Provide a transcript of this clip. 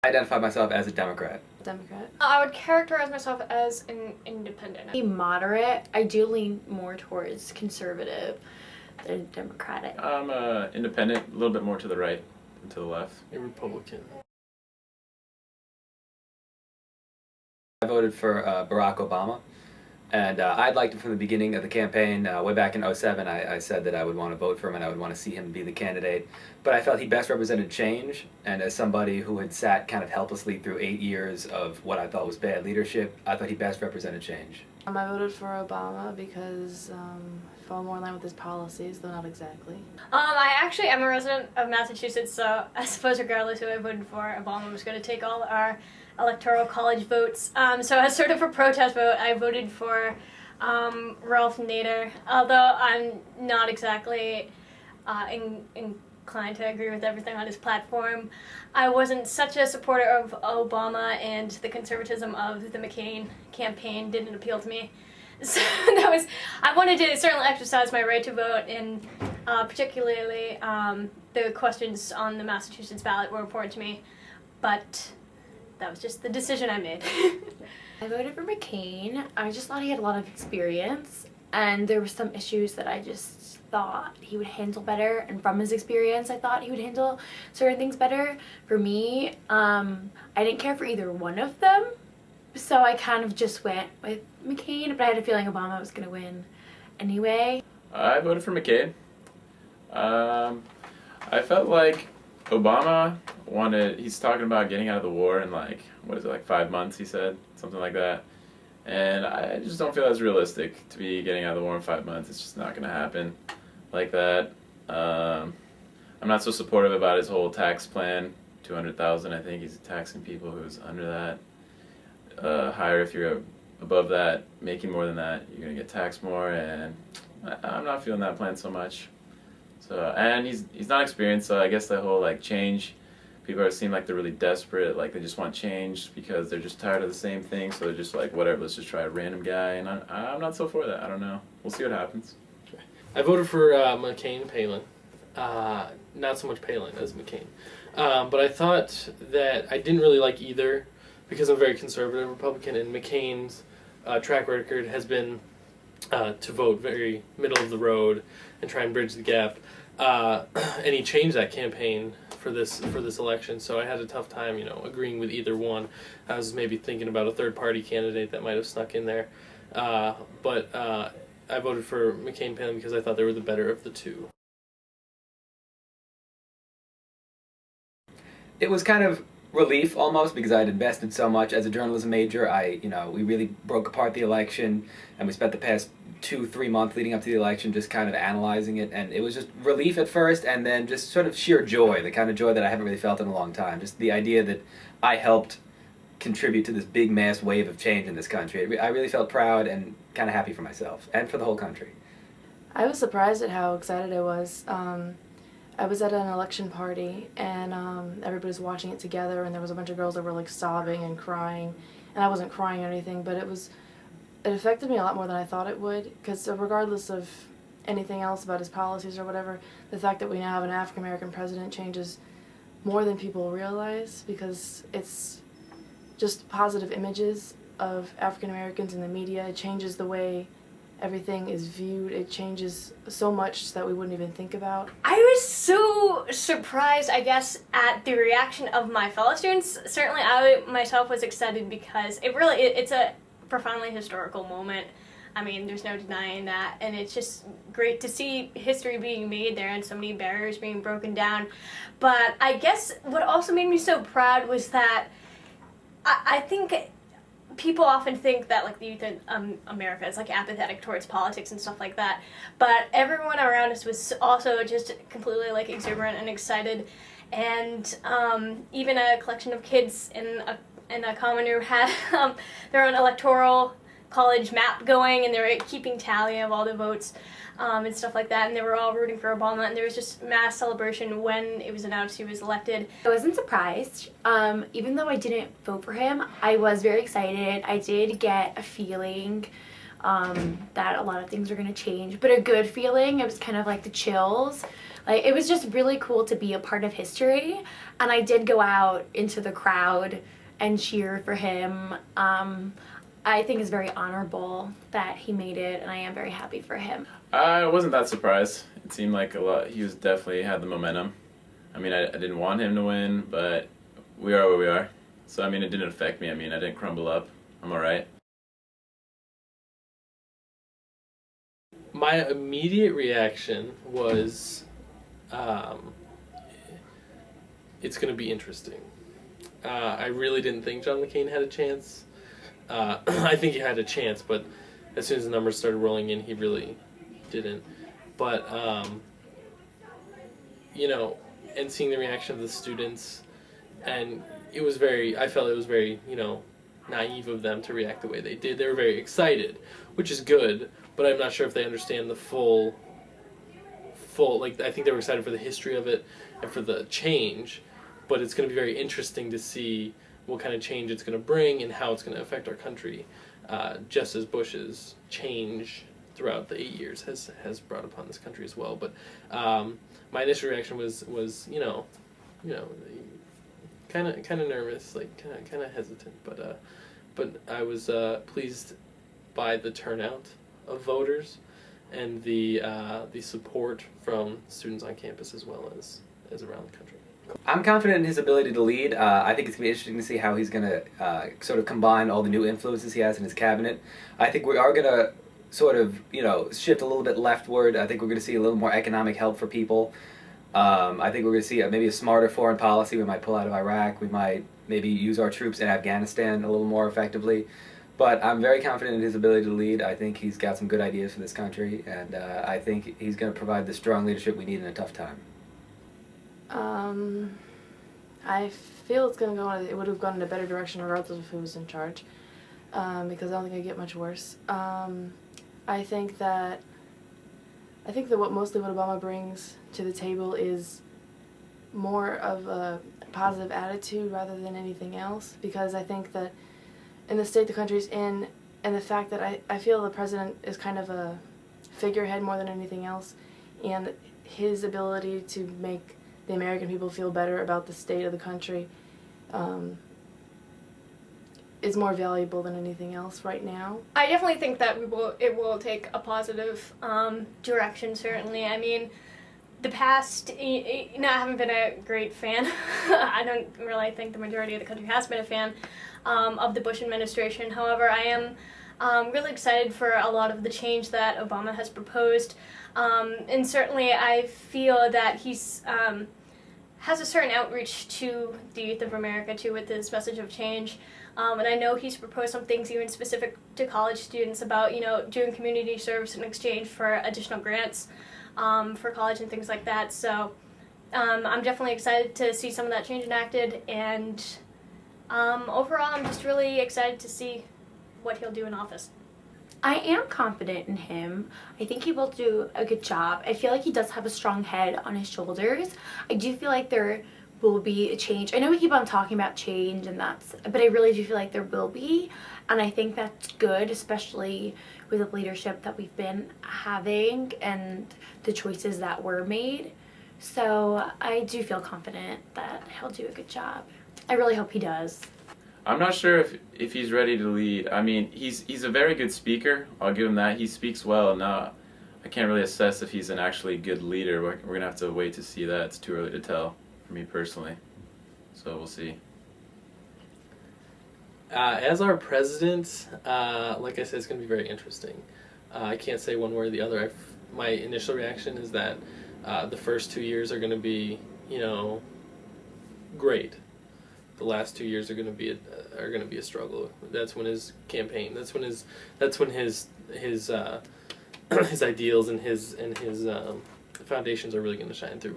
I identify myself as a Democrat. Democrat. I would characterize myself as an independent. Be moderate. I do lean more towards conservative than Democratic. I'm independent, a little bit more to the right than to the left. A Republican. I voted for Barack Obama, and I'd liked him from the beginning of the campaign. Way back in '07, I said that I would want to vote for him and I would want to see him be the candidate. But I felt he best represented change, and as somebody who had sat kind of helplessly through 8 years of what I thought was bad leadership, I thought he best represented change. I voted for Obama because I fell more in line with his policies, though not exactly. I actually am a resident of Massachusetts, so I suppose regardless who I voted for, Obama was going to take all our electoral college votes. So as sort of a protest vote, I voted for Ralph Nader, although I'm not exactly inclined to agree with everything on his platform. I wasn't such a supporter of Obama, and the conservatism of the McCain campaign didn't appeal to me. So I wanted to certainly exercise my right to vote, and particularly the questions on the Massachusetts ballot were important to me, but that was just the decision I made. I voted for McCain. I just thought he had a lot of experience, and there were some issues that I just thought he would handle better, and from his experience I thought he would handle certain things better. For me, I didn't care for either one of them, so I kind of just went with McCain, but I had a feeling Obama was going to win anyway. I voted for McCain. I felt like Obama he's talking about getting out of the war in like 5 months, he said, something like that. And I just don't feel that's realistic to be getting out of the war in 5 months. It's just not going to happen like that. I'm not so supportive about his whole tax plan, $200,000. I think he's taxing people who's under that. Higher if you're above that, making more than that, you're going to get taxed more, and I'm not feeling that plan so much. So, and he's not experienced, so I guess the whole like change, people seem like they're really desperate, like they just want change because they're just tired of the same thing, so they're just like, whatever, let's just try a random guy, and I'm not so for that. I don't know. We'll see what happens. I voted for McCain Palin. Not so much Palin as McCain. But I thought that I didn't really like either because I'm a very conservative Republican, and McCain's track record has been to vote very middle of the road and try and bridge the gap. And he changed that campaign for this election, so I had a tough time, agreeing with either one. I was maybe thinking about a third-party candidate that might have snuck in there, but I voted for McCain Palin because I thought they were the better of the two. It was kind of relief almost because I had invested so much as a journalism major. We really broke apart the election, and we spent the past 2-3 months leading up to the election just kind of analyzing it, and it was just relief at first, and then just sort of sheer joy, the kind of joy that I haven't really felt in a long time. Just the idea that I helped contribute to this big mass wave of change in this country. I really felt proud and kind of happy for myself and for the whole country. I was surprised at how excited I was. I was at an election party, and everybody was watching it together, and there was a bunch of girls that were like sobbing and crying, and I wasn't crying or anything, but it affected me a lot more than I thought it would, because regardless of anything else about his policies or whatever, the fact that we now have an African-American president changes more than people realize, because it's just positive images of African-Americans in the media. It changes the way everything is viewed. It changes so much that we wouldn't even think about. I was so surprised, I guess, at the reaction of my fellow students. Certainly I myself was excited because it's a profoundly historical moment. I mean, there's no denying that, and it's just great to see history being made there and so many barriers being broken down. But I guess what also made me so proud was that I think people often think that like the youth in America is like apathetic towards politics and stuff like that, but everyone around us was also just completely like exuberant and excited, and even a collection of kids in a common room had their own electoral college map going, and they were keeping tally of all the votes and stuff like that, and they were all rooting for Obama, and there was just mass celebration when it was announced he was elected. I wasn't surprised. Even though I didn't vote for him, I was very excited. I did get a feeling that a lot of things are going to change, but a good feeling. It was kind of like the chills. Like, it was just really cool to be a part of history, and I did go out into the crowd and cheer for him. I think it's very honorable that he made it, and I am very happy for him. I wasn't that surprised. It seemed like a lot. He was definitely had the momentum. I mean, I didn't want him to win, but we are where we are. So, I mean, it didn't affect me. I mean, I didn't crumble up. I'm all right. My immediate reaction was, it's going to be interesting. I really didn't think John McCain had a chance. I think he had a chance, but as soon as the numbers started rolling in, he really didn't. But, you know, and seeing the reaction of the students, and I felt it was very, you know, naive of them to react the way they did. They were very excited, which is good, but I'm not sure if they understand the full, like, I think they were excited for the history of it and for the change, but it's going to be very interesting to see what kind of change it's going to bring and how it's going to affect our country, just as Bush's change throughout the 8 years has brought upon this country as well. But my initial reaction was kind of nervous, like kind of hesitant, but I was pleased by the turnout of voters and the support from students on campus as well as around the country. I'm confident in his ability to lead. I think it's going to be interesting to see how he's going to sort of combine all the new influences he has in his cabinet. I think we are going to sort of, shift a little bit leftward. I think we're going to see a little more economic help for people. I think we're going to see maybe a smarter foreign policy. We might pull out of Iraq. We might maybe use our troops in Afghanistan a little more effectively. But I'm very confident in his ability to lead. I think he's got some good ideas for this country, and I think he's going to provide the strong leadership we need in a tough time. I feel it would have gone in a better direction regardless of who was in charge, because I don't think it'd get much worse. I think that what mostly what Obama brings to the table is more of a positive attitude rather than anything else, because I think that in the state the country's in, and the fact that I feel the president is kind of a figurehead more than anything else, and his ability to make the American people feel better about the state of the country is more valuable than anything else right now. I definitely think that it will take a positive direction, certainly. I mean, the past, I haven't been a great fan. I don't really think the majority of the country has been a fan of the Bush administration. However, I am really excited for a lot of the change that Obama has proposed. And certainly I feel that he's has a certain outreach to the youth of America, too, with his message of change. And I know he's proposed some things even specific to college students about, doing community service in exchange for additional grants for college and things like that. So I'm definitely excited to see some of that change enacted. And overall, I'm just really excited to see what he'll do in office. I am confident in him. I think he will do a good job. I feel like he does have a strong head on his shoulders. I do feel like there will be a change. I know we keep on talking about change, but I really do feel like there will be, and I think that's good, especially with the leadership that we've been having and the choices that were made. So I do feel confident that he'll do a good job. I really hope he does. I'm not sure if he's ready to lead. I mean, he's a very good speaker. I'll give him that. He speaks well. Now, I can't really assess if he's an actually good leader. We're going to have to wait to see that. It's too early to tell for me personally. So we'll see. As our president, like I said, it's going to be very interesting. I can't say one way or the other. My initial reaction is that the first 2 years are going to be, great. The last 2 years are going to be a struggle. That's when his campaign. That's when his his ideals and his foundations are really going to shine through.